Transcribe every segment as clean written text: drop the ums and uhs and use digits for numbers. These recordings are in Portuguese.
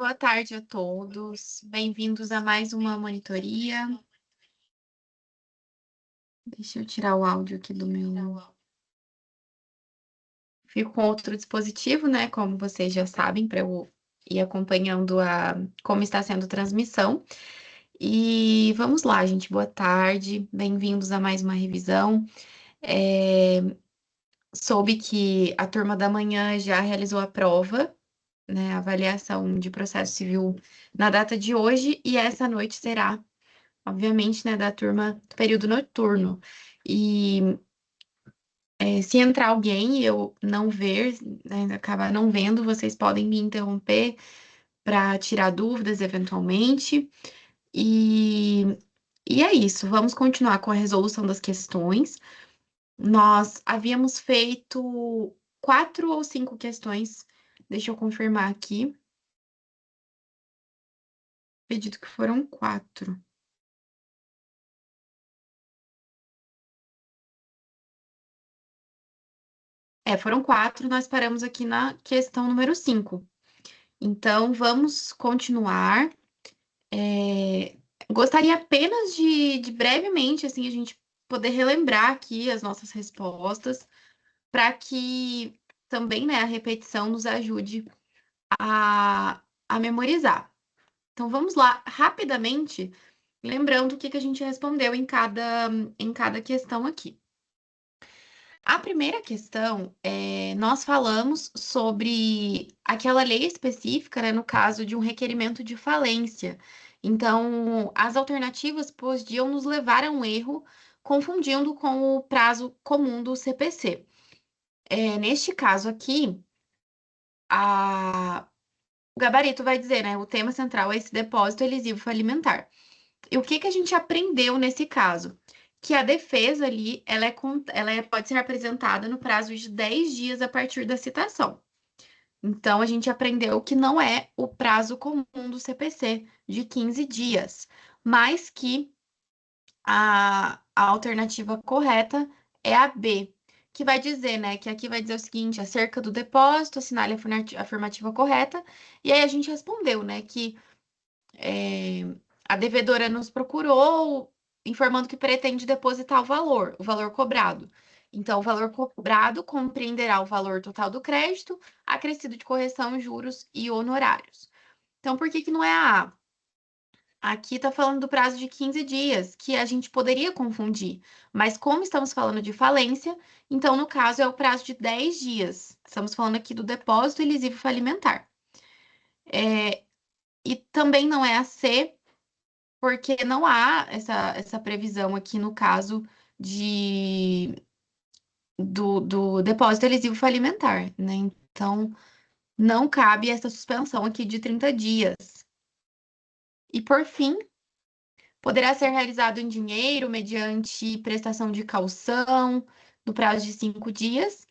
Boa tarde a todos. Bem-vindos a mais uma monitoria. Deixa eu tirar o áudio aqui do meu. Fico com outro dispositivo, né? Como vocês já sabem, para eu ir acompanhando como está sendo a transmissão. E vamos lá, gente. Boa tarde. Bem-vindos a mais uma revisão. Soube que a turma da manhã já realizou a prova, né? A avaliação de processo civil na data de hoje, e essa noite será obviamente, né, da turma do período noturno. E se entrar alguém e eu não ver, né, acabar não vendo, vocês podem me interromper para tirar dúvidas eventualmente. E, e é isso, vamos continuar com a resolução das questões. Nós havíamos feito 4 ou 5 questões, deixa eu confirmar aqui. Acredito que foram 4. Foram 4, nós paramos aqui na questão número 5. Então, vamos continuar. É, Gostaria apenas de brevemente, assim, a gente poder relembrar aqui as nossas respostas, para que também, né, a repetição nos ajude a memorizar. Então, vamos lá, rapidamente, lembrando o que que a gente respondeu em cada questão aqui. A primeira questão, nós falamos sobre aquela lei específica, né, no caso de um requerimento de falência. Então, as alternativas podiam nos levar a um erro, confundindo com o prazo comum do CPC. Neste caso aqui, o gabarito vai dizer, né, o tema central é esse depósito elisivo falimentar. E o que que a gente aprendeu nesse caso? Que a defesa ali, pode ser apresentada no prazo de 10 dias a partir da citação. Então, a gente aprendeu que não é o prazo comum do CPC de 15 dias, mas que a alternativa correta é a B, que vai dizer, né, que aqui vai dizer o seguinte, acerca do depósito, assinale a afirmativa correta, e aí a gente respondeu, né, que é, a devedora nos procurou informando que pretende depositar o valor cobrado. Então, o valor cobrado compreenderá o valor total do crédito, acrescido de correção, juros e honorários. Então, por que que não é a A? Aqui está falando do prazo de 15 dias, que a gente poderia confundir, mas como estamos falando de falência, então, no caso, é o prazo de 10 dias. Estamos falando aqui do depósito elisivo falimentar. E também não é a C, porque não há essa previsão aqui no caso do depósito elisivo falimentar, né? Então, não cabe essa suspensão aqui de 30 dias. E, por fim, poderá ser realizado em dinheiro mediante prestação de caução no prazo de 5 dias.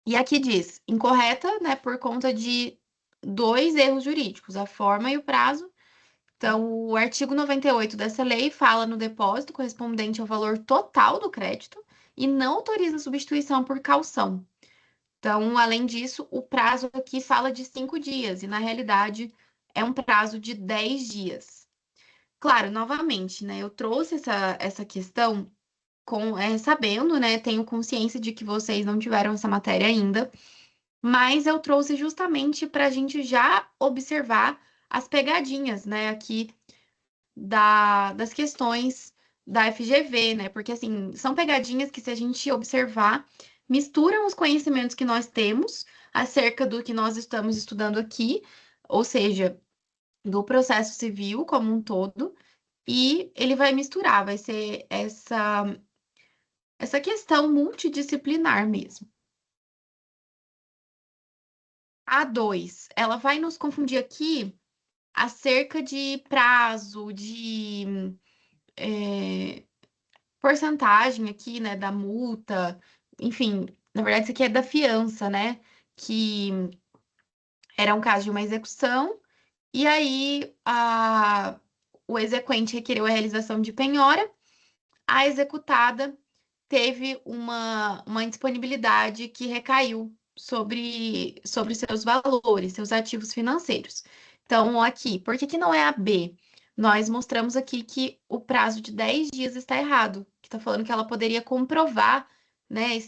E aqui diz, incorreta, né, por conta de 2 erros jurídicos, a forma e o prazo. Então, o artigo 98 dessa lei fala no depósito correspondente ao valor total do crédito e não autoriza substituição por caução. Então, além disso, o prazo aqui fala de 5 dias e, na realidade, é um prazo de 10 dias. Claro, novamente, né, eu trouxe essa questão sabendo, né, tenho consciência de que vocês não tiveram essa matéria ainda, mas eu trouxe justamente para a gente já observar as pegadinhas, né, aqui das questões da FGV, né? Porque, assim, são pegadinhas que, se a gente observar, misturam os conhecimentos que nós temos acerca do que nós estamos estudando aqui, ou seja, do processo civil como um todo, e ele vai misturar, vai ser essa questão multidisciplinar mesmo. A 2, ela vai nos confundir aqui acerca de prazo, de porcentagem aqui, né, da multa, enfim, na verdade, isso aqui é da fiança, né? Que era um caso de uma execução, e aí o exequente requereu a realização de penhora, a executada teve uma indisponibilidade que recaiu sobre seus valores, seus ativos financeiros. Então, aqui, por que que não é a B? Nós mostramos aqui que o prazo de 10 dias está errado, que está falando que ela poderia comprovar, né,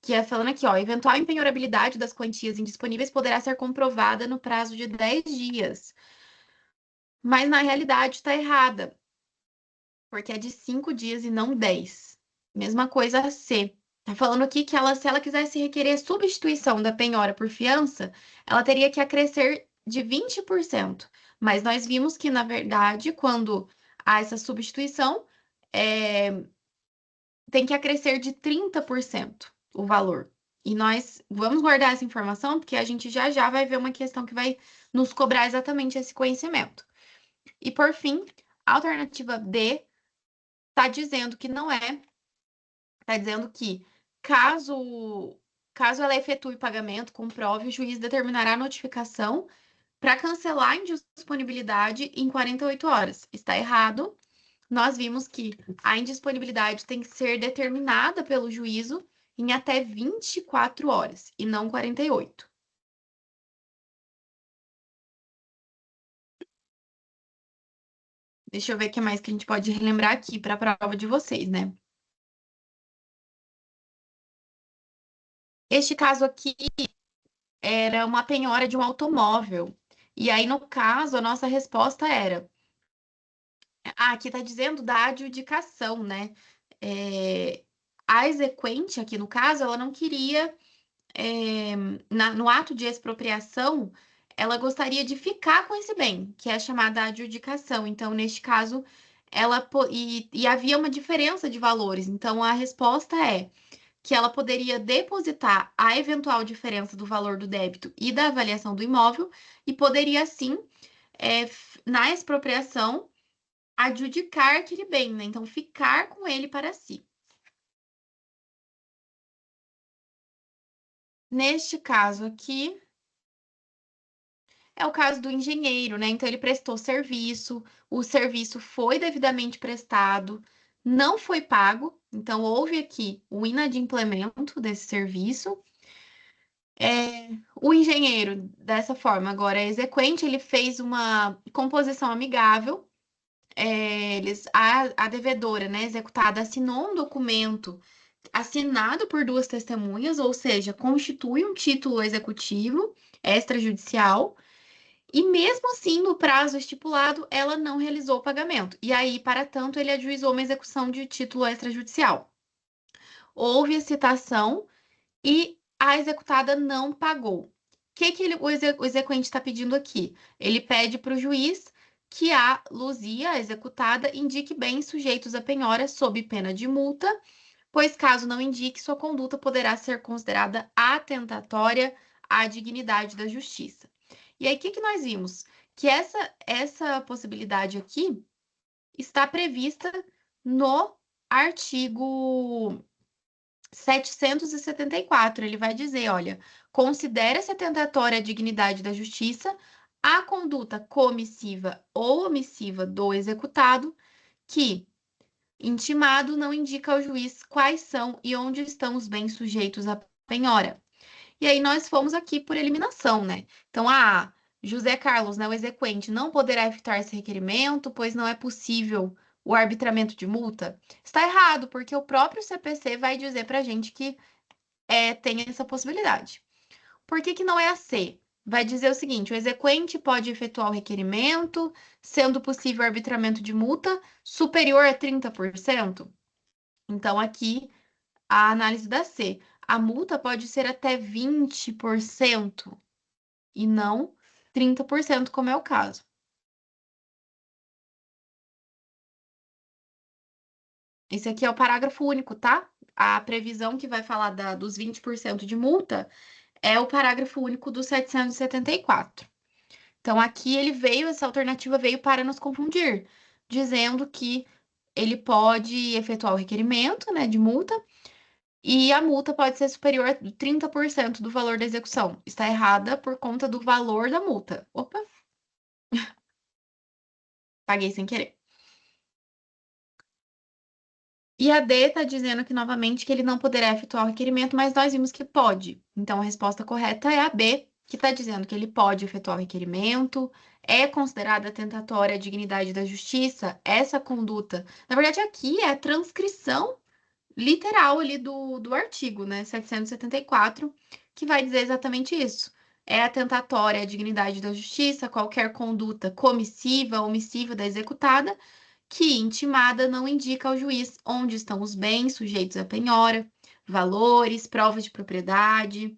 que é falando aqui, ó, eventual empenhorabilidade das quantias indisponíveis poderá ser comprovada no prazo de 10 dias. Mas na realidade está errada, porque é de 5 dias e não 10. Mesma coisa a C. Tá falando aqui que ela, se ela quisesse requerer substituição da penhora por fiança, ela teria que acrescer de 20%. Mas nós vimos que, na verdade, quando há essa substituição, tem que acrescer de 30% o valor. E nós vamos guardar essa informação, porque a gente já já vai ver uma questão que vai nos cobrar exatamente esse conhecimento. E por fim, a alternativa D está dizendo que não é, está dizendo que caso ela efetue o pagamento, comprove, o juiz determinará a notificação para cancelar a indisponibilidade em 48 horas. Está errado. Nós vimos que a indisponibilidade tem que ser determinada pelo juízo em até 24 horas e não 48. Deixa eu ver o que mais que a gente pode relembrar aqui para a prova de vocês, né? Este caso aqui era uma penhora de um automóvel. E aí, no caso, a nossa resposta era: aqui está dizendo da adjudicação, né? A exequente, aqui no caso, ela não queria, no ato de expropriação, ela gostaria de ficar com esse bem, que é chamada adjudicação. Então, neste caso, e havia uma diferença de valores. Então, a resposta é que ela poderia depositar a eventual diferença do valor do débito e da avaliação do imóvel, e poderia, sim, na expropriação, adjudicar aquele bem, né? Então, ficar com ele para si. Neste caso aqui, é o caso do engenheiro, né? Então, ele prestou serviço, o serviço foi devidamente prestado, não foi pago, então houve aqui o inadimplemento desse serviço. O engenheiro, dessa forma, agora é exequente, ele fez uma composição amigável. A devedora, né, executada, assinou um documento assinado por duas testemunhas, ou seja, constitui um título executivo extrajudicial, e mesmo assim, no prazo estipulado, ela não realizou o pagamento. E aí, para tanto, ele ajuizou uma execução de título extrajudicial. Houve a citação e a executada não pagou. O que o exequente está pedindo aqui? Ele pede para o juiz que a Luzia, a executada, indique bens sujeitos a penhora sob pena de multa, pois caso não indique, sua conduta poderá ser considerada atentatória à dignidade da justiça. E aí, o que nós vimos? Que essa possibilidade aqui está prevista no artigo 774. Ele vai dizer, olha, considera-se atentatória à dignidade da justiça a conduta comissiva ou omissiva do executado que, intimado, não indica ao juiz quais são e onde estão os bens sujeitos à penhora. E aí nós fomos aqui por eliminação, né? Então, José Carlos, né, o exequente, não poderá efetuar esse requerimento, pois não é possível o arbitramento de multa. Está errado, porque o próprio CPC vai dizer para a gente que tem essa possibilidade. Por que que não é a C? Vai dizer o seguinte: o exequente pode efetuar o requerimento, sendo possível o arbitramento de multa superior a 30%. Então, aqui, a análise da C. A multa pode ser até 20% e não 30%, como é o caso. Esse aqui é o parágrafo único, tá? A previsão que vai falar dos 20% de multa é o parágrafo único do 774. Então, aqui essa alternativa veio para nos confundir, dizendo que ele pode efetuar o requerimento, né, de multa, e a multa pode ser superior a 30% do valor da execução. Está errada por conta do valor da multa. Opa, paguei sem querer. E a D está dizendo aqui novamente que ele não poderá efetuar o requerimento, mas nós vimos que pode. Então, a resposta correta é a B, que está dizendo que ele pode efetuar o requerimento, é considerada tentatória a dignidade da justiça, essa conduta. Na verdade, aqui é a transcrição literal ali do artigo, né, 774, que vai dizer exatamente isso. É atentatória à dignidade da justiça qualquer conduta comissiva ou omissiva da executada que, intimada, não indica ao juiz onde estão os bens sujeitos à penhora, valores, provas de propriedade,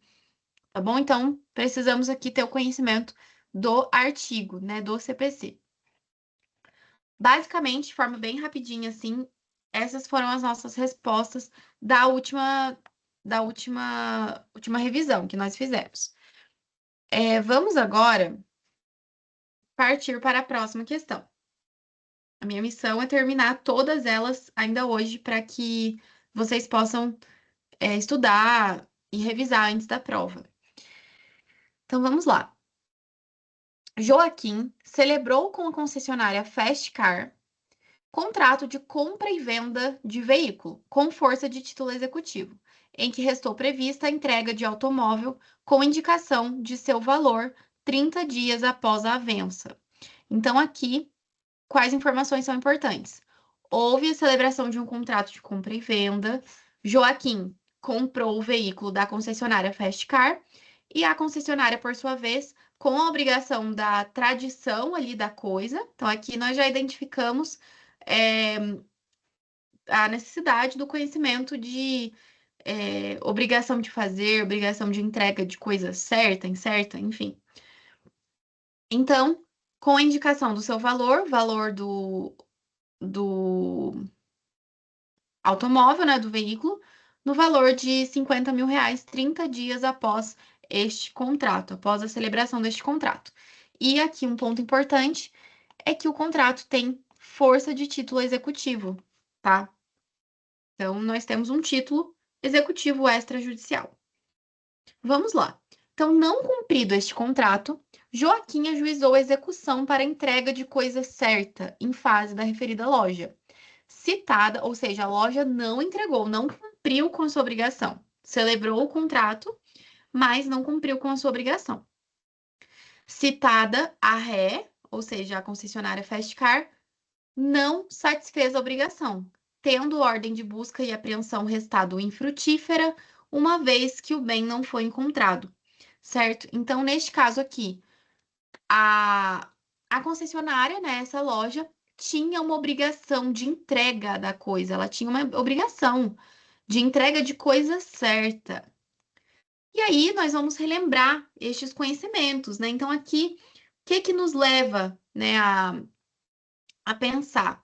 tá bom? Então, precisamos aqui ter o conhecimento do artigo, né, do CPC. Basicamente, de forma bem rapidinha, assim, essas foram as nossas respostas da última revisão que nós fizemos. Vamos agora partir para a próxima questão. A minha missão é terminar todas elas ainda hoje para que vocês possam estudar e revisar antes da prova. Então, vamos lá. Joaquim celebrou com a concessionária Fast Car contrato de compra e venda de veículo com força de título executivo, em que restou prevista a entrega de automóvel com indicação de seu valor 30 dias após a avença. Então, aqui, quais informações são importantes? Houve a celebração de um contrato de compra e venda. Joaquim comprou o veículo da concessionária Fast Car e a concessionária, por sua vez, com a obrigação da tradição ali da coisa. Então, aqui nós já identificamos a necessidade do conhecimento de obrigação de fazer, obrigação de entrega de coisa certa, incerta, enfim. Então, com a indicação do seu valor do automóvel, né, do veículo, no valor de 50 mil reais, 30 dias após este contrato, após a celebração deste contrato. E aqui um ponto importante é que o contrato tem força de título executivo, tá? Então, nós temos um título executivo extrajudicial. Vamos lá. Então, não cumprido este contrato, Joaquim ajuizou a execução para entrega de coisa certa em fase da referida loja. Citada, ou seja, a loja não entregou, não cumpriu com a sua obrigação. Celebrou o contrato, mas não cumpriu com a sua obrigação. Citada a ré, ou seja, a concessionária Fast Car, não satisfez a obrigação, tendo ordem de busca e apreensão restado infrutífera, uma vez que o bem não foi encontrado, certo? Então, neste caso aqui, a concessionária, né, essa loja, tinha uma obrigação de entrega da coisa, ela tinha uma obrigação de entrega de coisa certa. E aí, nós vamos relembrar estes conhecimentos, né? Então, aqui, o que nos leva, né, a pensar?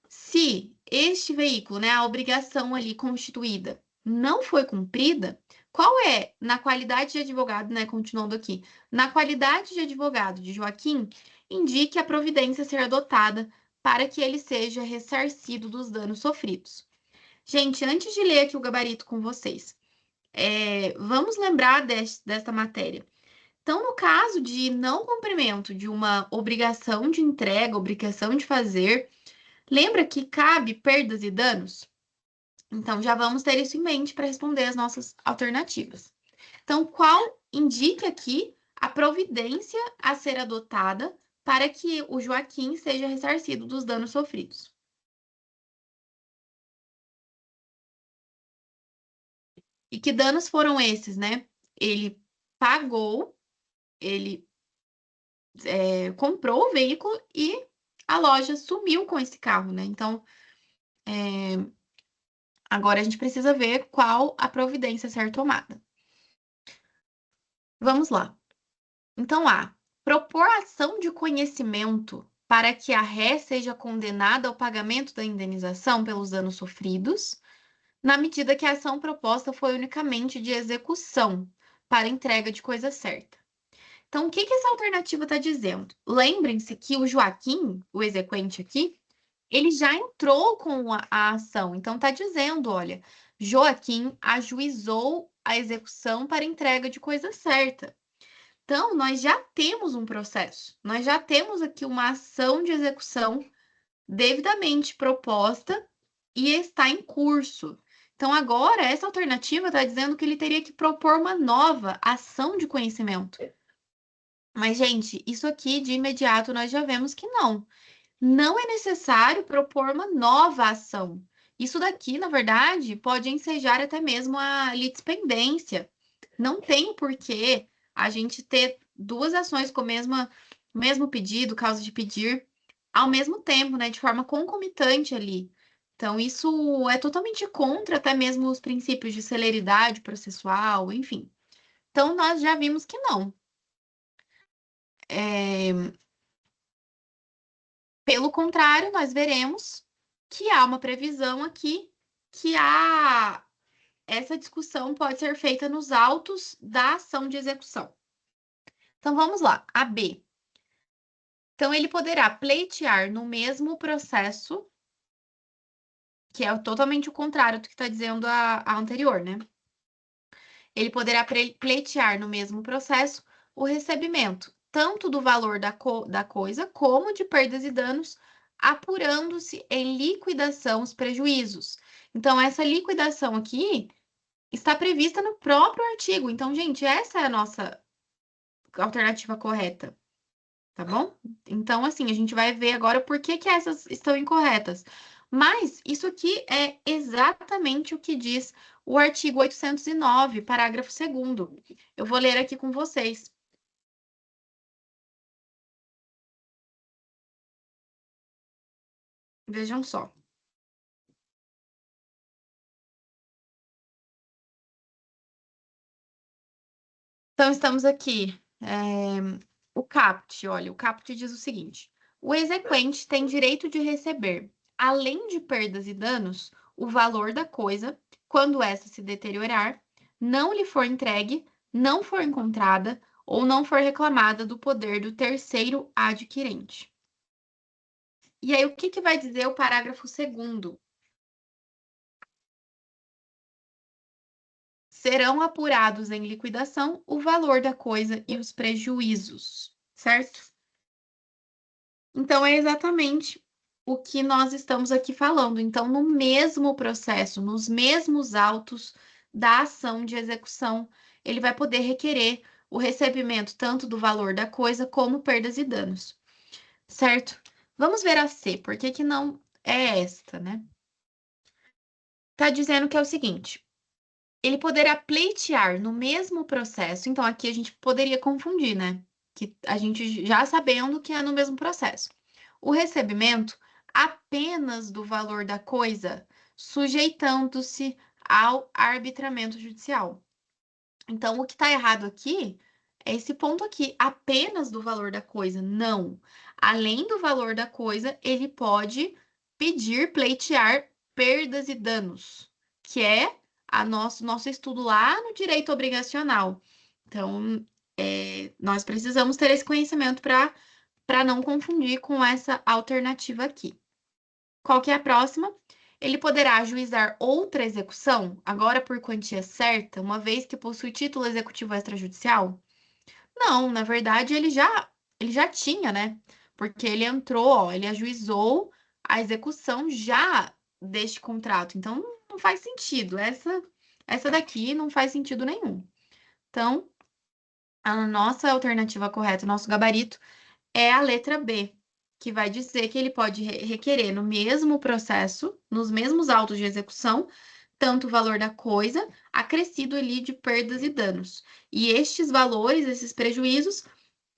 Se este veículo, né, a obrigação ali constituída não foi cumprida, qual é, na qualidade de advogado, né, continuando aqui, na qualidade de advogado de Joaquim, indique a providência a ser adotada para que ele seja ressarcido dos danos sofridos. Gente, antes de ler aqui o gabarito com vocês, vamos lembrar desta matéria. Então, no caso de não cumprimento de uma obrigação de entrega, obrigação de fazer, lembra que cabe perdas e danos? Então, já vamos ter isso em mente para responder as nossas alternativas. Então, qual indica aqui a providência a ser adotada para que o Joaquim seja ressarcido dos danos sofridos? E que danos foram esses, né? Ele pagou, ele comprou o veículo e a loja sumiu com esse carro, né? Então, agora a gente precisa ver qual a providência a ser tomada. Vamos lá. Então, propor ação de conhecimento para que a ré seja condenada ao pagamento da indenização pelos danos sofridos, na medida que a ação proposta foi unicamente de execução para entrega de coisa certa. Então, o que essa alternativa está dizendo? Lembrem-se que o Joaquim, o exequente aqui, ele já entrou com a ação. Então, está dizendo, olha, Joaquim ajuizou a execução para entrega de coisa certa. Então, nós já temos um processo, nós já temos aqui uma ação de execução devidamente proposta e está em curso. Então, agora, essa alternativa está dizendo que ele teria que propor uma nova ação de conhecimento. Mas, gente, isso aqui de imediato nós já vemos que não. Não é necessário propor uma nova ação. Isso daqui, na verdade, pode ensejar até mesmo a litispendência. Não tem porquê a gente ter duas ações com o mesmo pedido, causa de pedir, ao mesmo tempo, né, de forma concomitante ali. Então, isso é totalmente contra até mesmo os princípios de celeridade processual, enfim. Então, nós já vimos que não. Pelo contrário, nós veremos que há uma previsão aqui que essa discussão pode ser feita nos autos da ação de execução. Então, vamos lá. A B. Então, ele poderá pleitear no mesmo processo, que é totalmente o contrário do que está dizendo a anterior, né? Ele poderá pleitear no mesmo processo o recebimento, tanto do valor da coisa, como de perdas e danos, apurando-se em liquidação os prejuízos. Então, essa liquidação aqui está prevista no próprio artigo. Então, gente, essa é a nossa alternativa correta. Tá bom? Então, assim, a gente vai ver agora por que que essas estão incorretas. Mas isso aqui é exatamente o que diz o artigo 809, parágrafo 2º. Eu vou ler aqui com vocês. Vejam só. Então, estamos aqui. O CAPT, olha, o CAPT diz o seguinte: o exequente tem direito de receber, além de perdas e danos, o valor da coisa, quando essa se deteriorar, não lhe for entregue, não for encontrada ou não for reclamada do poder do terceiro adquirente. E aí, o que que vai dizer o parágrafo 2º? Serão apurados em liquidação o valor da coisa e os prejuízos, certo? Então, é exatamente o que nós estamos aqui falando. Então, no mesmo processo, nos mesmos autos da ação de execução, ele vai poder requerer o recebimento tanto do valor da coisa como perdas e danos, certo? Vamos ver a C, por que que não é esta, né? Tá dizendo que é o seguinte: ele poderá pleitear no mesmo processo, então aqui a gente poderia confundir, né? Que a gente já sabendo que é no mesmo processo. O recebimento apenas do valor da coisa, sujeitando-se ao arbitramento judicial. Então, o que está errado aqui é esse ponto aqui, apenas do valor da coisa. Não. Além do valor da coisa, ele pode pedir, pleitear perdas e danos, que é nosso estudo lá no direito obrigacional. Então, nós precisamos ter esse conhecimento para não confundir com essa alternativa aqui. Qual que é a próxima? Ele poderá ajuizar outra execução, agora por quantia certa, uma vez que possui título executivo extrajudicial? Não, na verdade, ele já tinha, né? Porque ele entrou, ó, ele ajuizou a execução já deste contrato. Então, não faz sentido. Essa daqui não faz sentido nenhum. Então, a nossa alternativa correta, o nosso gabarito, é a letra B, que vai dizer que ele pode requerer no mesmo processo, nos mesmos autos de execução, tanto o valor da coisa, acrescido ali de perdas e danos. E estes valores, esses prejuízos,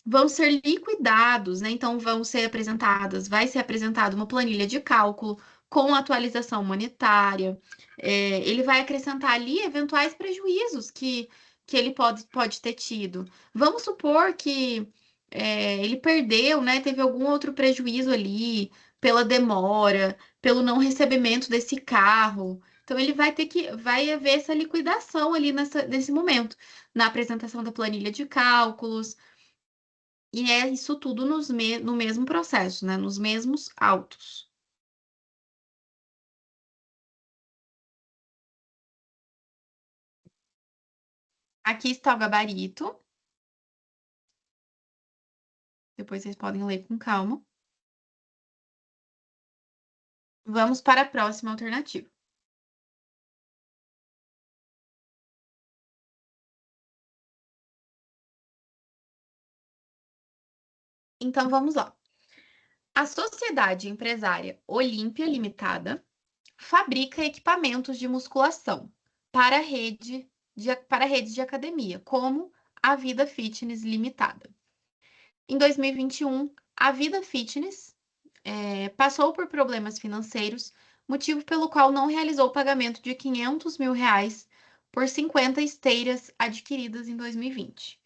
vão ser liquidados, né? Então, vai ser apresentada uma planilha de cálculo com atualização monetária. Ele vai acrescentar ali eventuais prejuízos que ele pode ter tido. Vamos supor que ele perdeu, né? Teve algum outro prejuízo ali pela demora, pelo não recebimento desse carro. Então, ele vai haver essa liquidação ali nesse momento, na apresentação da planilha de cálculos. E é isso tudo no mesmo processo, né? Nos mesmos autos. Aqui está o gabarito. Depois vocês podem ler com calma. Vamos para a próxima alternativa. Então, vamos lá. A sociedade empresária Olímpia Limitada fabrica equipamentos de musculação para redes de academia, como a Vida Fitness Limitada. Em 2021, a Vida Fitness passou por problemas financeiros, motivo pelo qual não realizou o pagamento de R$ 500 mil por 50 esteiras adquiridas em 2020.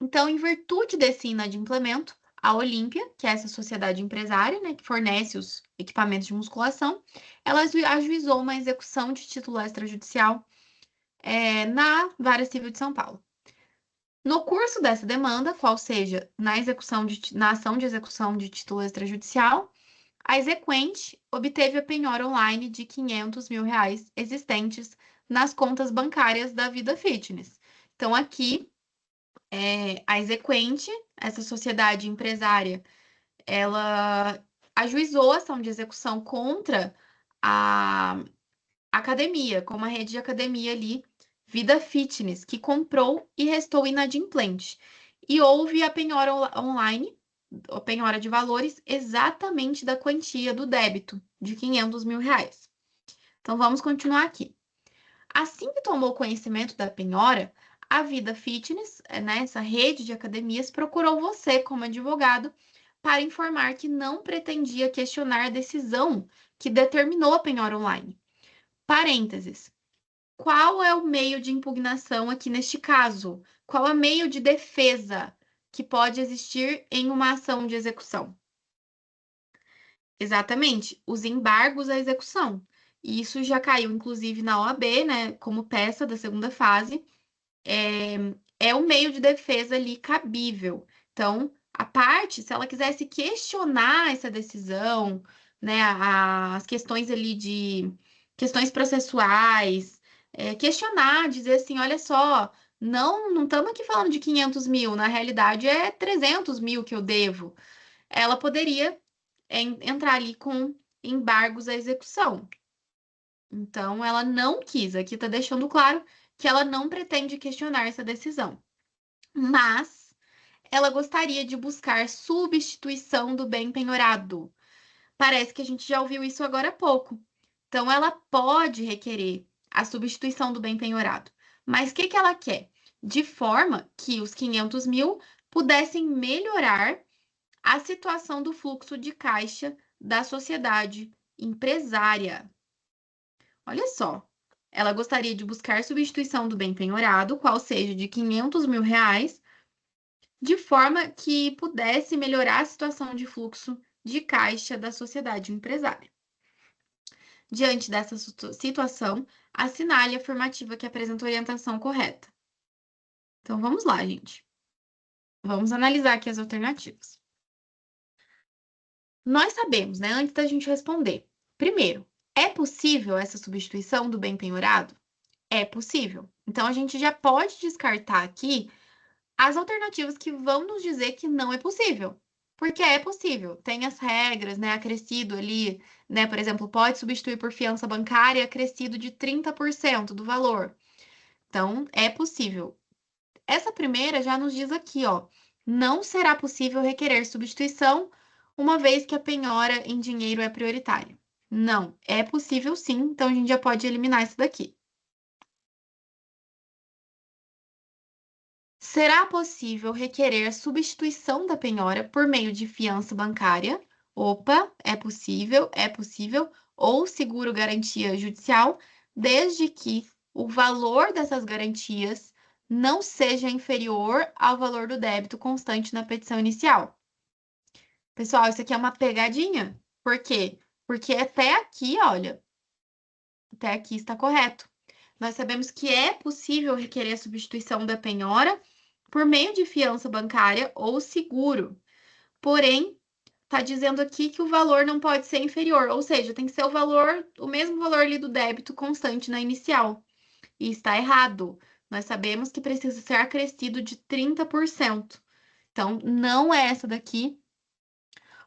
Então, em virtude desse inadimplemento, a Olímpia, que é essa sociedade empresária, né, que fornece os equipamentos de musculação, ela ajuizou uma execução de título extrajudicial na Vara Civil de São Paulo. No curso dessa demanda, qual seja na ação de execução de título extrajudicial, a exequente obteve a penhora online de R$ 500 mil existentes nas contas bancárias da Vida Fitness. Então, aqui, a exequente, essa sociedade empresária, ela ajuizou a ação de execução contra a academia, como a rede de academia ali, Vida Fitness, que comprou e restou inadimplente. E houve a penhora online, a penhora de valores, exatamente da quantia do débito, de R$ 500 mil. Então, vamos continuar aqui. Assim que tomou conhecimento da penhora, a Vida Fitness, né, essa rede de academias, procurou você como advogado para informar que não pretendia questionar a decisão que determinou a penhora online. Parênteses. Qual é o meio de impugnação aqui neste caso? Qual é o meio de defesa que pode existir em uma ação de execução? Exatamente, os embargos à execução. E isso já caiu, inclusive, na OAB, né, como peça da segunda fase. É o meio de defesa ali cabível. Então, a parte, se ela quisesse questionar essa decisão, né, as questões ali de questões processuais, questionar, dizer assim, olha só, não estamos aqui falando de 500 mil, na realidade é 300 mil que eu devo. Ela poderia entrar ali com embargos à execução. Então, ela não quis, aqui está deixando claro que ela não pretende questionar essa decisão, mas ela gostaria de buscar substituição do bem penhorado. Parece que a gente já ouviu isso agora há pouco. Então, ela pode requerer a substituição do bem penhorado. Mas o que ela quer? De forma que os 500 mil pudessem melhorar a situação do fluxo de caixa da sociedade empresária. Olha só, ela gostaria de buscar substituição do bem penhorado, qual seja de R$ 500 mil, de forma que pudesse melhorar a situação de fluxo de caixa da sociedade empresária. Diante dessa situação, assinale a afirmativa que apresenta a orientação correta. Então, vamos lá, gente. Vamos analisar aqui as alternativas. Nós sabemos, né, antes da gente responder. Primeiro, é possível essa substituição do bem penhorado? É possível. Então, a gente já pode descartar aqui as alternativas que vão nos dizer que não é possível. Porque é possível. Tem as regras, né? Acrescido ali, né? Por exemplo, pode substituir por fiança bancária acrescido de 30% do valor. Então, é possível. Essa primeira já nos diz aqui, ó, não será possível requerer substituição uma vez que a penhora em dinheiro é prioritária. Não, é possível sim, então a gente já pode eliminar isso daqui. Será possível requerer a substituição da penhora por meio de fiança bancária? Opa, é possível, ou seguro garantia judicial, desde que o valor dessas garantias não seja inferior ao valor do débito constante na petição inicial. Pessoal, isso aqui é uma pegadinha. Por quê? Porque até aqui, olha, até aqui está correto. Nós sabemos que é possível requerer a substituição da penhora por meio de fiança bancária ou seguro. Porém, está dizendo aqui que o valor não pode ser inferior, ou seja, tem que ser o mesmo valor ali do débito constante na inicial. E está errado. Nós sabemos que precisa ser acrescido de 30%. Então, não é essa daqui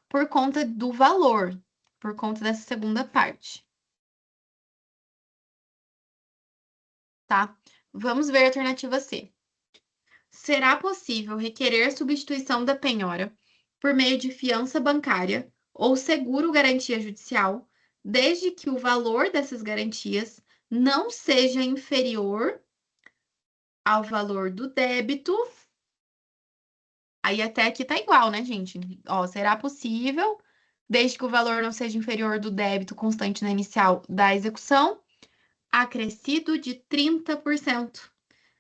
por conta do valor, por conta dessa segunda parte. Tá? Vamos ver a alternativa C. será possível requerer substituição da penhora por meio de fiança bancária ou seguro garantia judicial, desde que o valor dessas garantias não seja inferior ao valor do débito. Aí até aqui tá igual, né, gente? Ó, será possível, desde que o valor não seja inferior do débito constante na inicial da execução, acrescido de 30%.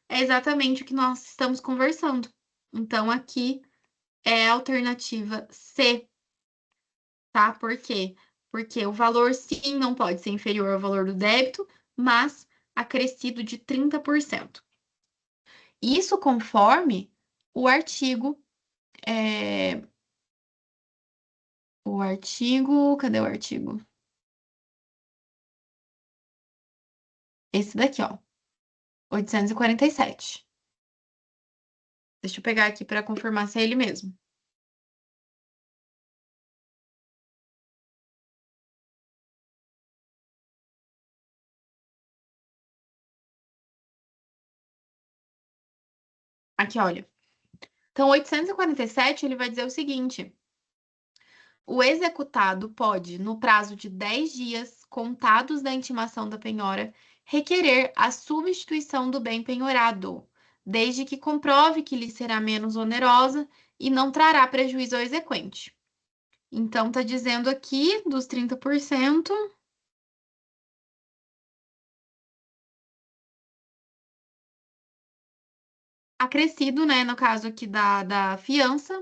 É exatamente o que nós estamos conversando. Então, aqui é a alternativa C, tá? Por quê? Porque o valor, sim, não pode ser inferior ao valor do débito, mas acrescido de 30%. Isso conforme o artigo. é, O artigo. Cadê o artigo? Esse daqui, ó. 847. Deixa eu pegar aqui para confirmar se é ele mesmo. Aqui, olha. Então, 847, ele vai dizer o seguinte: o executado pode, no prazo de 10 dias contados da intimação da penhora, requerer a substituição do bem penhorado, desde que comprove que lhe será menos onerosa e não trará prejuízo ao exequente. Então, está dizendo aqui dos 30%, acrescido, né, no caso aqui da fiança,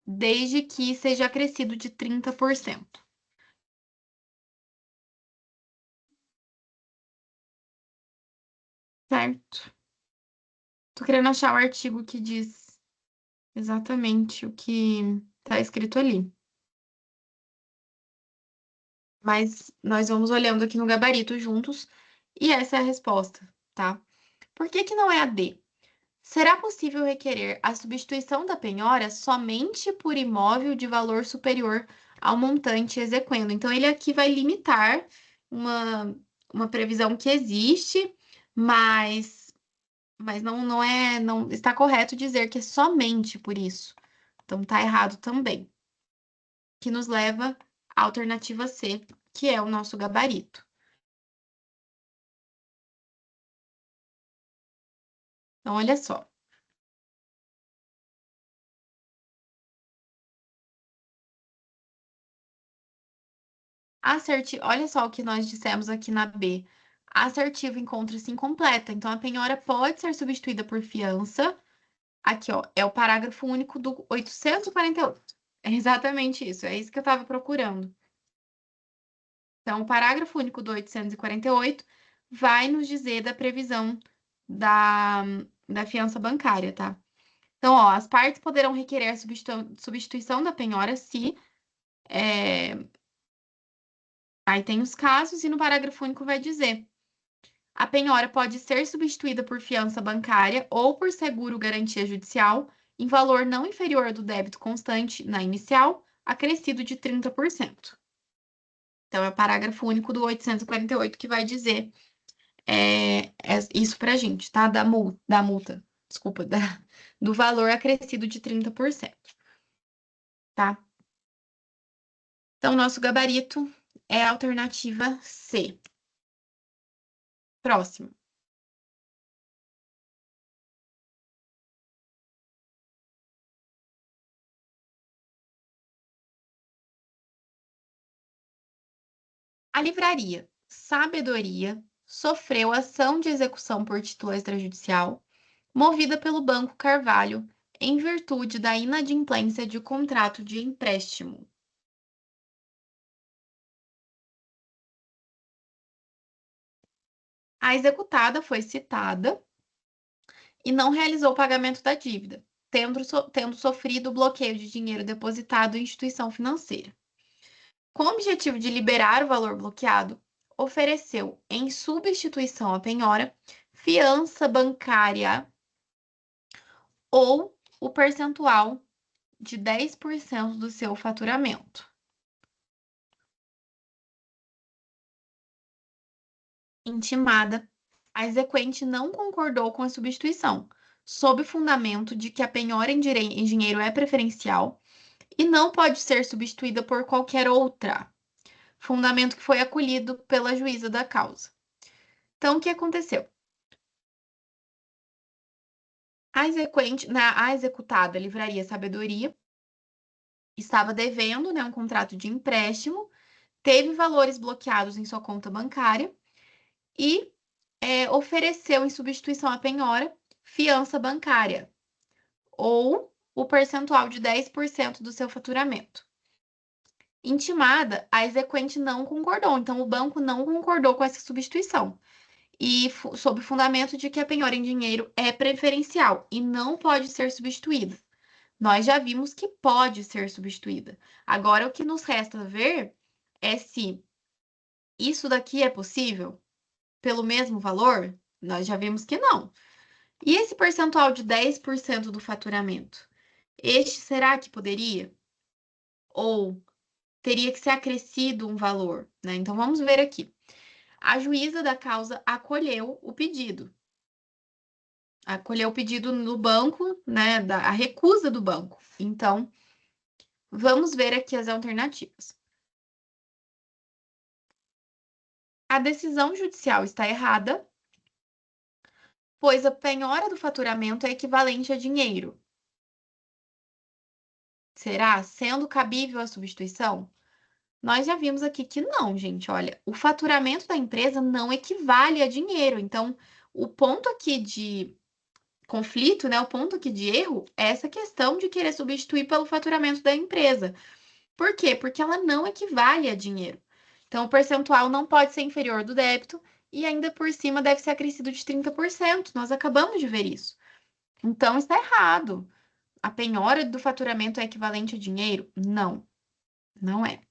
desde que seja acrescido de 30%. Certo? Tô querendo achar o artigo que diz exatamente o que tá escrito ali. Mas nós vamos olhando aqui no gabarito juntos e essa é a resposta, tá? Por que que não é a D? Será possível requerer a substituição da penhora somente por imóvel de valor superior ao montante exequendo. Então, ele aqui vai limitar uma, uma previsão que existe, mas não está correto dizer que é somente por isso. Então, está errado também. Que nos leva à alternativa C, que é o nosso gabarito. Então, olha só. Olha só o que nós dissemos aqui na B. A assertiva encontra-se incompleta, então a penhora pode ser substituída por fiança. Aqui, ó, é o parágrafo único do 848. É exatamente isso, é isso que eu estava procurando. Então, o parágrafo único do 848 vai nos dizer da previsão da, da fiança bancária, tá? Então, ó, as partes poderão requerer a substituição da penhora se é, aí tem os casos, e no parágrafo único vai dizer: a penhora pode ser substituída por fiança bancária ou por seguro garantia judicial em valor não inferior do débito constante na inicial, acrescido de 30%. Então, é o parágrafo único do 848 que vai dizer isso pra gente, tá? Da multa, desculpa, do valor acrescido de 30%, tá? Então, nosso gabarito é a alternativa C. Próximo. A livraria Sabedoria sofreu ação de execução por título extrajudicial movida pelo Banco Carvalho em virtude da inadimplência de contrato de empréstimo. A executada foi citada e não realizou o pagamento da dívida, tendo sofrido o bloqueio de dinheiro depositado em instituição financeira. Com o objetivo de liberar o valor bloqueado, ofereceu, em substituição à penhora, fiança bancária ou o percentual de 10% do seu faturamento. Intimada, a exequente não concordou com a substituição, sob o fundamento de que a penhora em dinheiro é preferencial e não pode ser substituída por qualquer outra. Fundamento que foi acolhido pela juíza da causa. Então, o que aconteceu? A executada Livraria Sabedoria estava devendo, né, um contrato de empréstimo, teve valores bloqueados em sua conta bancária e ofereceu em substituição à penhora fiança bancária ou o percentual de 10% do seu faturamento. Intimada, a exequente não concordou, então o banco não concordou com essa substituição. E sob o fundamento de que a penhora em dinheiro é preferencial e não pode ser substituída. Nós já vimos que pode ser substituída. Agora, o que nos resta ver é se isso daqui é possível pelo mesmo valor. Nós já vimos que não. E esse percentual de 10% do faturamento? Este será que poderia? Ou teria que ser acrescido um valor, né? Então, vamos ver aqui. A juíza da causa acolheu o pedido. Acolheu o pedido no banco, né? A recusa do banco. Então, vamos ver aqui as alternativas. A decisão judicial está errada, pois a penhora do faturamento é equivalente a dinheiro. Será? Sendo cabível a substituição? Nós já vimos aqui que não, gente. Olha, o faturamento da empresa não equivale a dinheiro. Então, o ponto aqui de conflito, né? O ponto aqui de erro é essa questão de querer substituir pelo faturamento da empresa. Por quê? Porque ela não equivale a dinheiro. Então, o percentual não pode ser inferior do débito e ainda por cima deve ser acrescido de 30%. Nós acabamos de ver isso. Então, está errado. A penhora do faturamento é equivalente a dinheiro? Não, não é.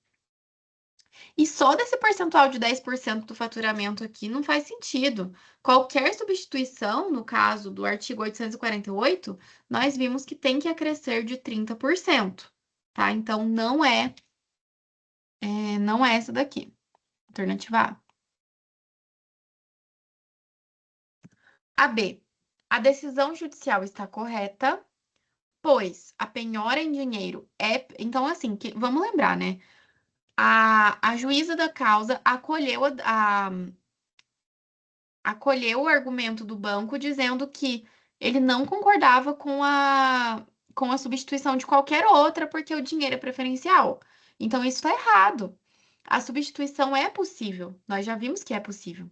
E só desse percentual de 10% do faturamento aqui não faz sentido. Qualquer substituição, no caso do artigo 848, nós vimos que tem que acrescer de 30%, tá? Então, não é essa daqui. Alternativa A. A B. A decisão judicial está correta, pois a penhora em dinheiro é. Então, assim, vamos lembrar, né? A juíza da causa acolheu o argumento do banco dizendo que ele não concordava com a substituição de qualquer outra, porque o dinheiro é preferencial. Então, isso está errado. A substituição é possível, nós já vimos que é possível.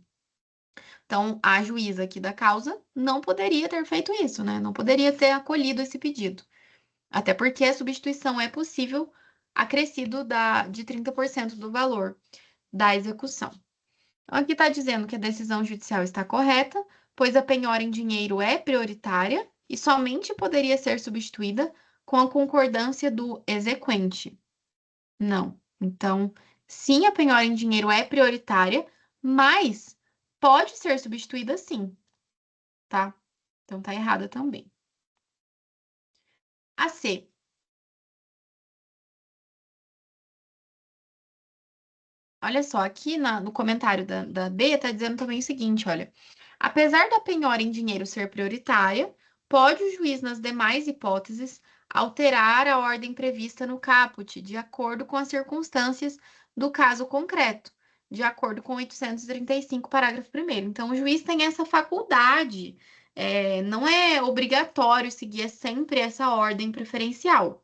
Então, a juíza aqui da causa não poderia ter feito isso, né? Não poderia ter acolhido esse pedido. Até porque a substituição é possível acrescido de 30% do valor da execução. Aqui está dizendo que a decisão judicial está correta, pois a penhora em dinheiro é prioritária e somente poderia ser substituída com a concordância do exequente. Não. Então, sim, a penhora em dinheiro é prioritária, mas pode ser substituída sim, tá? Então, tá errada também. A C. Olha só, aqui no comentário da B está dizendo também o seguinte, olha. Apesar da penhora em dinheiro ser prioritária, pode o juiz, nas demais hipóteses, alterar a ordem prevista no caput, de acordo com as circunstâncias do caso concreto, de acordo com 835, parágrafo 1º. Então, o juiz tem essa faculdade. Não é obrigatório seguir sempre essa ordem preferencial,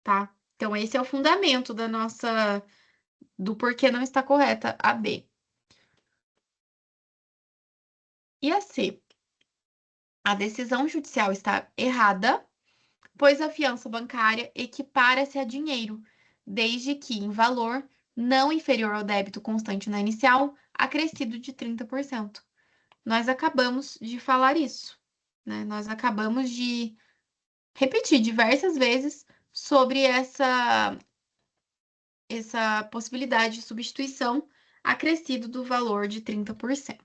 tá? Então, esse é o fundamento do porquê não está correta a B. E a C? A decisão judicial está errada, pois a fiança bancária equipara-se a dinheiro, desde que em valor não inferior ao débito constante na inicial, acrescido de 30%. Nós acabamos de falar isso, né? Nós acabamos de repetir diversas vezes sobre essa possibilidade de substituição acrescido do valor de 30%.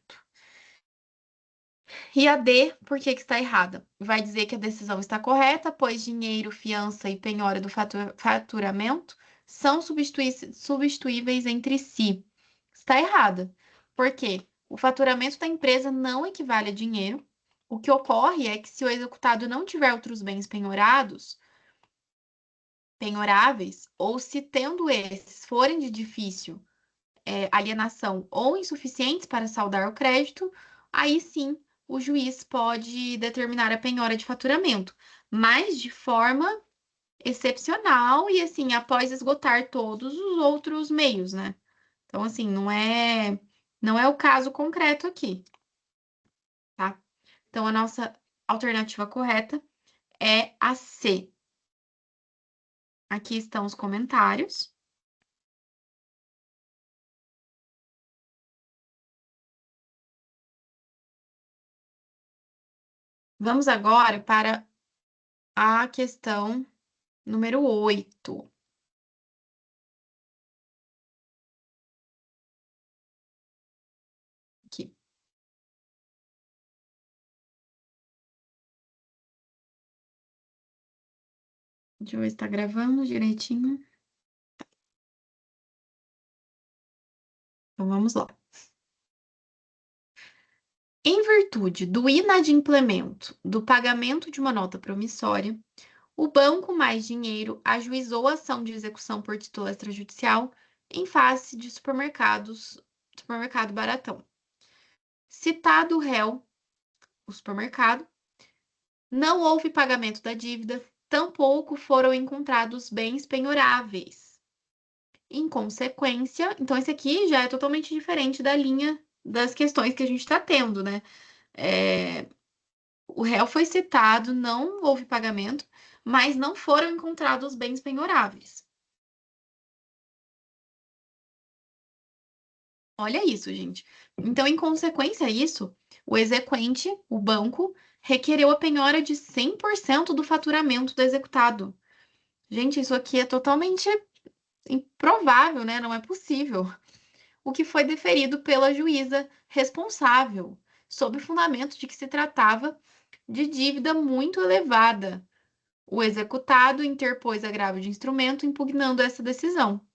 E a D, por que está errada? Vai dizer que a decisão está correta, pois dinheiro, fiança e penhora do faturamento são substituíveis entre si. Está errada. Por quê? O faturamento da empresa não equivale a dinheiro. O que ocorre é que se o executado não tiver outros bens penhoráveis, ou se tendo esses forem de difícil alienação ou insuficientes para saldar o crédito, aí sim o juiz pode determinar a penhora de faturamento, mas de forma excepcional e assim, após esgotar todos os outros meios, né? Então, assim, não é o caso concreto aqui, tá? Então, a nossa alternativa correta é a C. Aqui estão os comentários. Vamos agora para a questão número 8. Aqui. Deixa eu ver se está gravando direitinho. Então, vamos lá. Em virtude do inadimplemento do pagamento de uma nota promissória, o banco mais dinheiro ajuizou a ação de execução por título extrajudicial em face de supermercado Baratão. Citado o réu, o supermercado, não houve pagamento da dívida, tampouco foram encontrados bens penhoráveis. Em consequência, então esse aqui já é totalmente diferente da linha das questões que a gente está tendo, né? O réu foi citado, não houve pagamento, mas não foram encontrados bens penhoráveis. Olha isso, gente. Então, em consequência a isso, o exequente, o banco, requereu a penhora de 100% do faturamento do executado. Gente, isso aqui é totalmente improvável, né? Não é possível. O que foi deferido pela juíza responsável, sob o fundamento de que se tratava de dívida muito elevada. O executado interpôs agravo de instrumento impugnando essa decisão.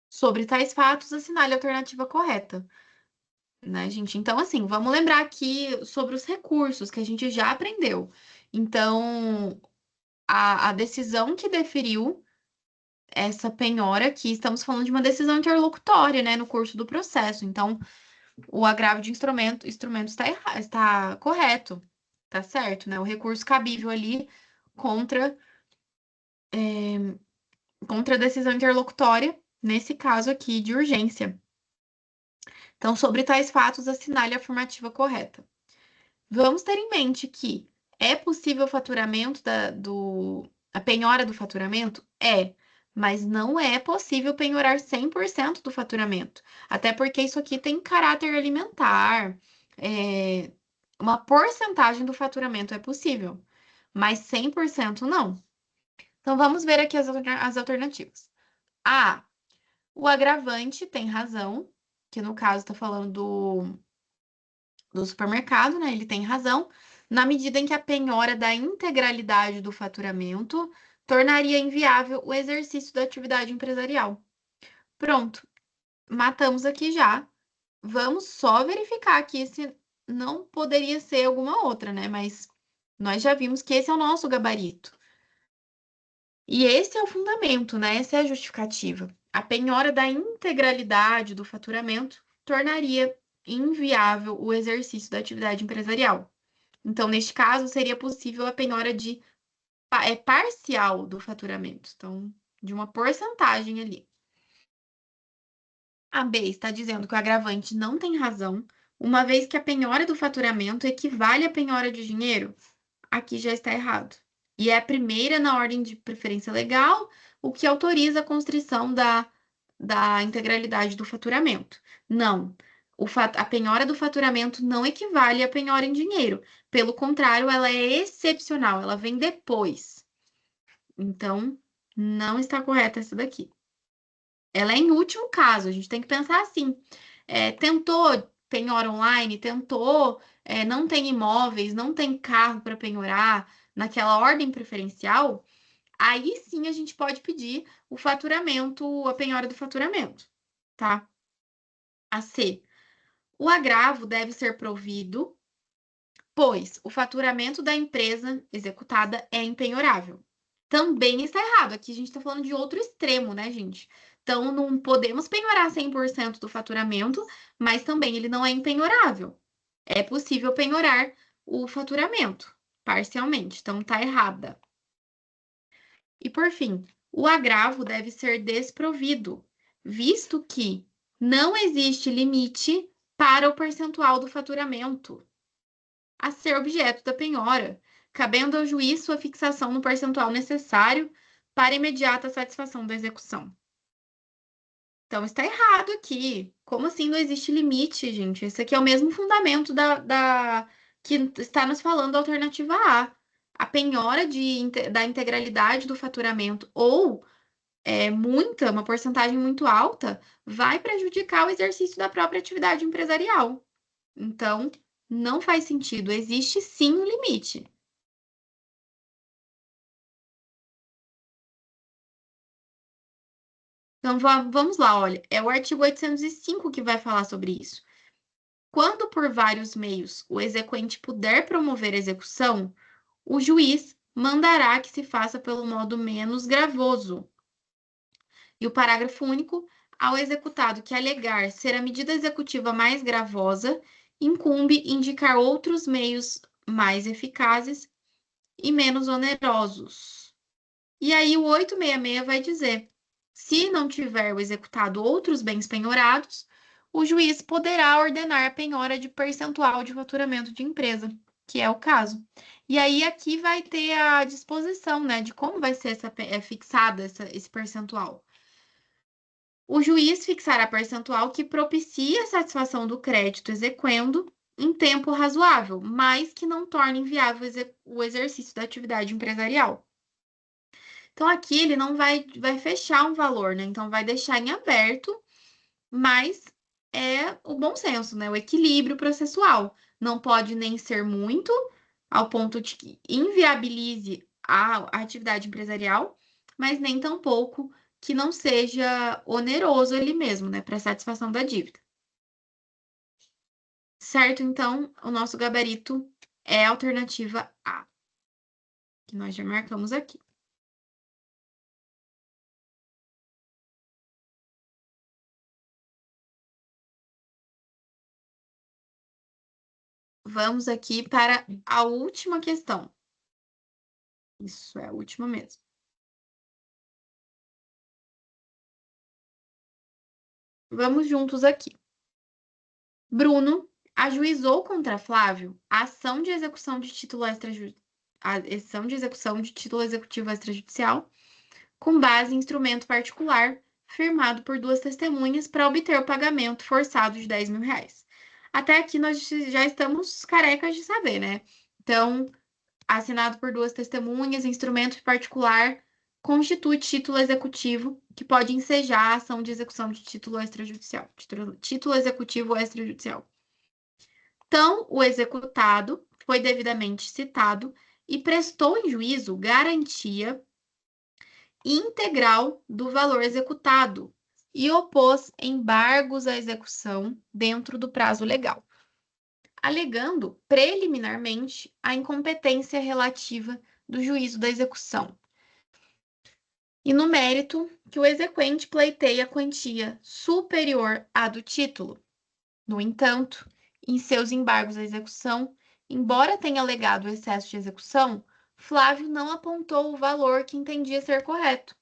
Sobre tais fatos, assinale a alternativa correta, né, gente? Então, assim, vamos lembrar aqui sobre os recursos que a gente já aprendeu. Então, a decisão que deferiu essa penhora aqui, estamos falando de uma decisão interlocutória, né, no curso do processo. Então, o agravo de instrumento está correto, tá certo, né? O recurso cabível ali contra, contra a decisão interlocutória, nesse caso aqui de urgência. Então, sobre tais fatos, assinale a afirmativa correta. Vamos ter em mente que é possível o faturamento a penhora do faturamento? É, mas não é possível penhorar 100% do faturamento. Até porque isso aqui tem caráter alimentar. é, uma porcentagem do faturamento é possível, mas 100% não. Então, vamos ver aqui as alternativas. A. O agravante tem razão, que no caso está falando do supermercado, né? Ele tem razão, na medida em que a penhora da integralidade do faturamento tornaria inviável o exercício da atividade empresarial. Pronto, matamos aqui já. Vamos só verificar aqui se não poderia ser alguma outra, né? Mas nós já vimos que esse é o nosso gabarito. E esse é o fundamento, né? Essa é a justificativa. A penhora da integralidade do faturamento tornaria inviável o exercício da atividade empresarial. Então, neste caso, seria possível a penhora parcial do faturamento, então, de uma porcentagem ali. A B está dizendo que o agravante não tem razão, uma vez que a penhora do faturamento equivale à penhora de dinheiro. Aqui já está errado. E é a primeira na ordem de preferência legal, o que autoriza a constrição da integralidade do faturamento. Não, a penhora do faturamento não equivale à penhora em dinheiro. Pelo contrário, ela é excepcional, ela vem depois. Então, não está correta essa daqui. Ela é em último caso, a gente tem que pensar assim. Tentou penhora online, tentou, não tem imóveis, não tem carro para penhorar naquela ordem preferencial, aí sim a gente pode pedir o faturamento, a penhora do faturamento, tá? A C. O agravo deve ser provido, pois o faturamento da empresa executada é impenhorável. Também está errado. Aqui a gente está falando de outro extremo, né, gente? Então, não podemos penhorar 100% do faturamento, mas também ele não é impenhorável. É possível penhorar o faturamento parcialmente, então tá errada. E por fim, o agravo deve ser desprovido, visto que não existe limite para o percentual do faturamento a ser objeto da penhora, cabendo ao juiz sua fixação no percentual necessário para imediata satisfação da execução. Então, está errado aqui. Como assim não existe limite, gente? Esse aqui é o mesmo fundamento que está nos falando da alternativa A. A penhora da integralidade do faturamento ou uma porcentagem muito alta, vai prejudicar o exercício da própria atividade empresarial. Então, não faz sentido. Existe sim um limite. Então, vamos lá, olha, é o artigo 805 que vai falar sobre isso. Quando por vários meios o exequente puder promover a execução, o juiz mandará que se faça pelo modo menos gravoso. E o parágrafo único, ao executado que alegar ser a medida executiva mais gravosa, incumbe indicar outros meios mais eficazes e menos onerosos. E aí o 866 vai dizer: se não tiver o executado outros bens penhorados, o juiz poderá ordenar a penhora de percentual de faturamento de empresa, que é o caso. E aí aqui vai ter a disposição, né, de como vai ser fixada esse percentual. O juiz fixará percentual que propicie a satisfação do crédito exequendo em tempo razoável, mas que não torne inviável o exercício da atividade empresarial. Então, aqui ele não vai fechar um valor, né? Então, vai deixar em aberto, mas é o bom senso, né? O equilíbrio processual. Não pode nem ser muito, ao ponto de que inviabilize a atividade empresarial, mas nem tampouco que não seja oneroso ali mesmo, né? Para satisfação da dívida. Certo? Então, o nosso gabarito é a alternativa A, que nós já marcamos aqui. Vamos aqui para a última questão. Isso é a última mesmo. Vamos juntos aqui. Bruno ajuizou contra Flávio a ação de execução de título executivo extrajudicial com base em instrumento particular firmado por duas testemunhas para obter o pagamento forçado de R$ 10.000. Até aqui nós já estamos carecas de saber, né? Então, assinado por duas testemunhas, instrumento particular constitui título executivo que pode ensejar a ação de execução de título extrajudicial, título executivo extrajudicial. Então, o executado foi devidamente citado e prestou em juízo garantia integral do valor executado e opôs embargos à execução dentro do prazo legal, alegando preliminarmente a incompetência relativa do juízo da execução. E no mérito, que o exequente pleiteia quantia superior à do título. No entanto, em seus embargos à execução, embora tenha alegado excesso de execução, Flávio não apontou o valor que entendia ser correto.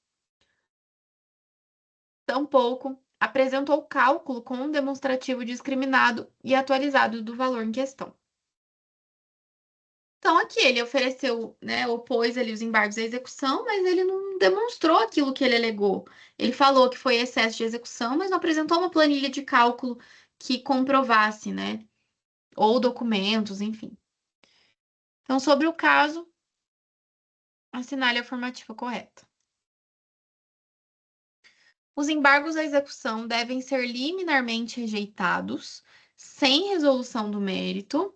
Tampouco apresentou cálculo com um demonstrativo discriminado e atualizado do valor em questão. Então, aqui ele ofereceu, né, opôs ali os embargos à execução, mas ele não demonstrou aquilo que ele alegou. Ele falou que foi excesso de execução, mas não apresentou uma planilha de cálculo que comprovasse, né, ou documentos, enfim. Então, sobre o caso, assinale a formativa correta. Os embargos à execução devem ser liminarmente rejeitados, sem resolução do mérito,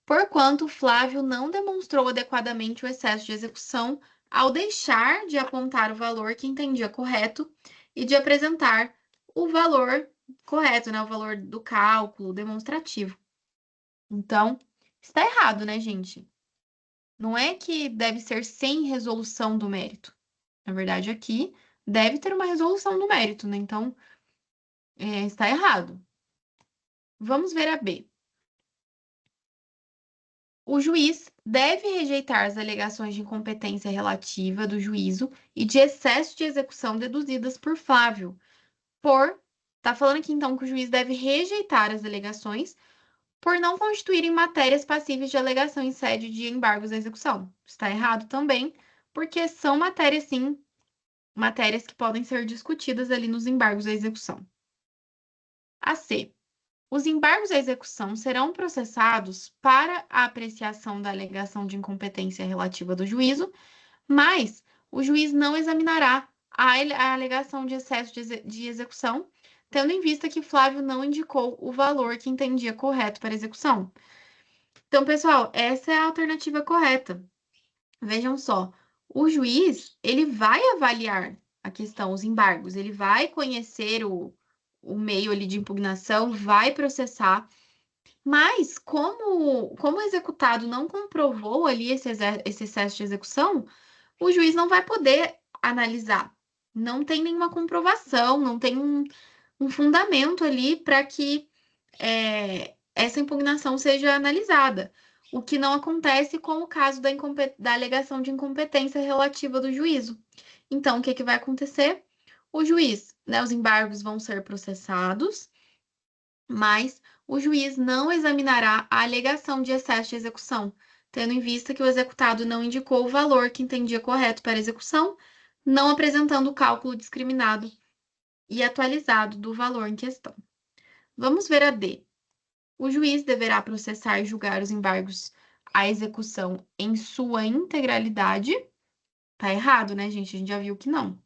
porquanto Flávio não demonstrou adequadamente o excesso de execução ao deixar de apontar o valor que entendia correto e de apresentar o valor correto, né? O valor do cálculo demonstrativo. Então, está errado, né, gente? Não é que deve ser sem resolução do mérito. Na verdade, aqui deve ter uma resolução do mérito, né? Então, está errado. Vamos ver a B. O juiz deve rejeitar as alegações de incompetência relativa do juízo e de excesso de execução deduzidas por Flávio. Tá falando aqui então que o juiz deve rejeitar as alegações por não constituírem matérias passíveis de alegação em sede de embargos à execução. Está errado também, porque são matérias, sim, matérias que podem ser discutidas ali nos embargos à execução. A C. Os embargos à execução serão processados para a apreciação da alegação de incompetência relativa do juízo, mas o juiz não examinará a alegação de excesso de execução, tendo em vista que Flávio não indicou o valor que entendia correto para execução. Então, pessoal, essa é a alternativa correta. Vejam só, o juiz, ele vai avaliar a questão, os embargos, ele vai conhecer o meio ali de impugnação, vai processar, mas como o executado não comprovou ali esse excesso de execução, o juiz não vai poder analisar. Não tem nenhuma comprovação, não tem um fundamento ali para que essa impugnação seja analisada. O que não acontece com o caso da alegação de incompetência relativa do juízo. Então, o que vai acontecer? O juiz, né, os embargos vão ser processados, mas o juiz não examinará a alegação de excesso de execução, tendo em vista que o executado não indicou o valor que entendia correto para execução, não apresentando o cálculo discriminado e atualizado do valor em questão. Vamos ver a D. O juiz deverá processar e julgar os embargos à execução em sua integralidade. Tá errado, né, gente? A gente já viu que não.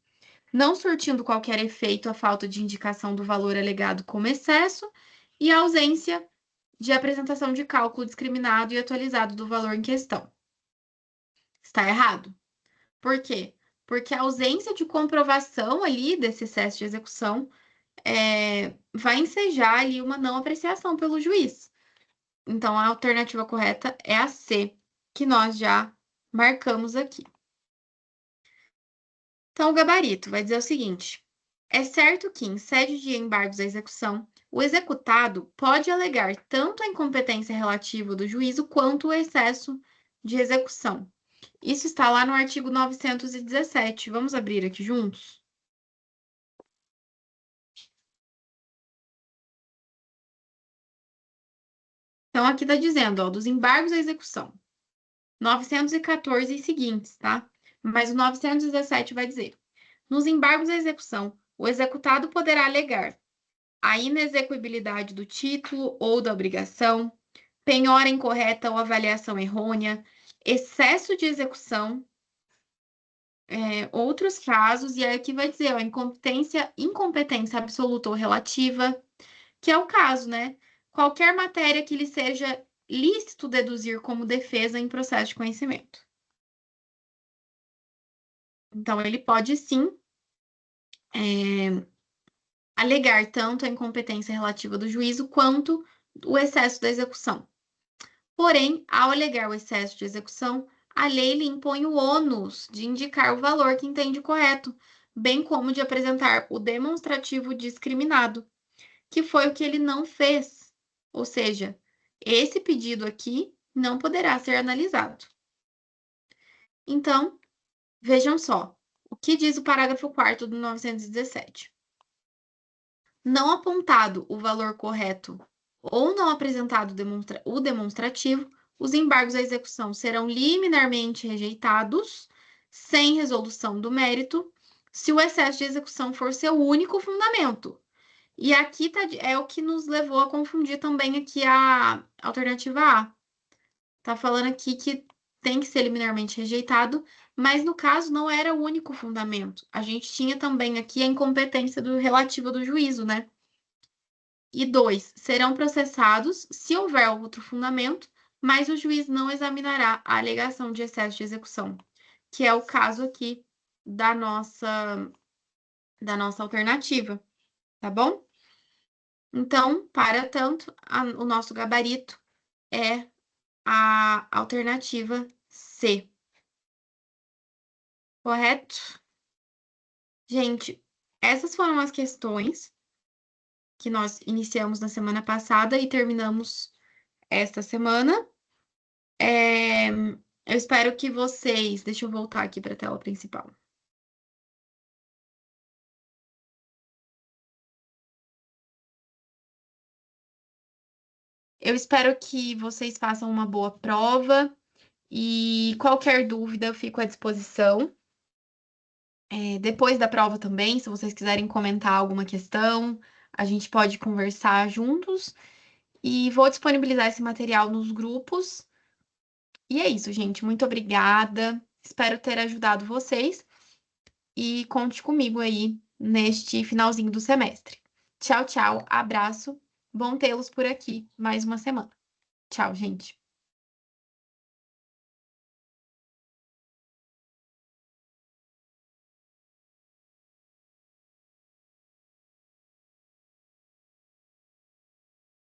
Não surtindo qualquer efeito a falta de indicação do valor alegado como excesso e a ausência de apresentação de cálculo discriminado e atualizado do valor em questão. Está errado. Por quê? Porque a ausência de comprovação ali desse excesso de execução vai ensejar ali uma não apreciação pelo juiz. Então, a alternativa correta é a C, que nós já marcamos aqui. Então, o gabarito vai dizer o seguinte: é certo que, em sede de embargos à execução, o executado pode alegar tanto a incompetência relativa do juízo quanto o excesso de execução. Isso está lá no artigo 917. Vamos abrir aqui juntos? Então, aqui está dizendo, ó, dos embargos à execução. 914 e seguintes, tá? Mas o 917 vai dizer: nos embargos à execução, o executado poderá alegar a inexecuibilidade do título ou da obrigação, penhora incorreta ou avaliação errônea, excesso de execução, outros casos, e aí aqui vai dizer, ó, incompetência absoluta ou relativa, que é o caso, né? Qualquer matéria que lhe seja lícito deduzir como defesa em processo de conhecimento. Então, ele pode sim alegar tanto a incompetência relativa do juízo quanto o excesso da execução. Porém, ao alegar o excesso de execução, a lei lhe impõe o ônus de indicar o valor que entende correto, bem como de apresentar o demonstrativo discriminado, que foi o que ele não fez. Ou seja, esse pedido aqui não poderá ser analisado. Então, vejam só, o que diz o parágrafo 4º do 917. Não apontado o valor correto ou não apresentado o demonstrativo, os embargos à execução serão liminarmente rejeitados, sem resolução do mérito, se o excesso de execução for seu único fundamento. E aqui é o que nos levou a confundir também aqui a alternativa A. Tá falando aqui que tem que ser liminarmente rejeitado, mas no caso não era o único fundamento. A gente tinha também aqui a incompetência relativa do juízo, né? E 2, serão processados se houver outro fundamento, mas o juiz não examinará a alegação de excesso de execução, que é o caso aqui da nossa alternativa, tá bom? Então, para tanto, o nosso gabarito é a alternativa C, correto? Gente, essas foram as questões que nós iniciamos na semana passada e terminamos esta semana. Eu espero que vocês. Deixa eu voltar aqui para a tela principal. Eu espero que vocês façam uma boa prova e qualquer dúvida eu fico à disposição. Depois da prova também, se vocês quiserem comentar alguma questão, a gente pode conversar juntos. E vou disponibilizar esse material nos grupos. E é isso, gente. Muito obrigada. Espero ter ajudado vocês e conte comigo aí neste finalzinho do semestre. Tchau, tchau. Abraço. Bom tê-los por aqui mais uma semana. Tchau, gente.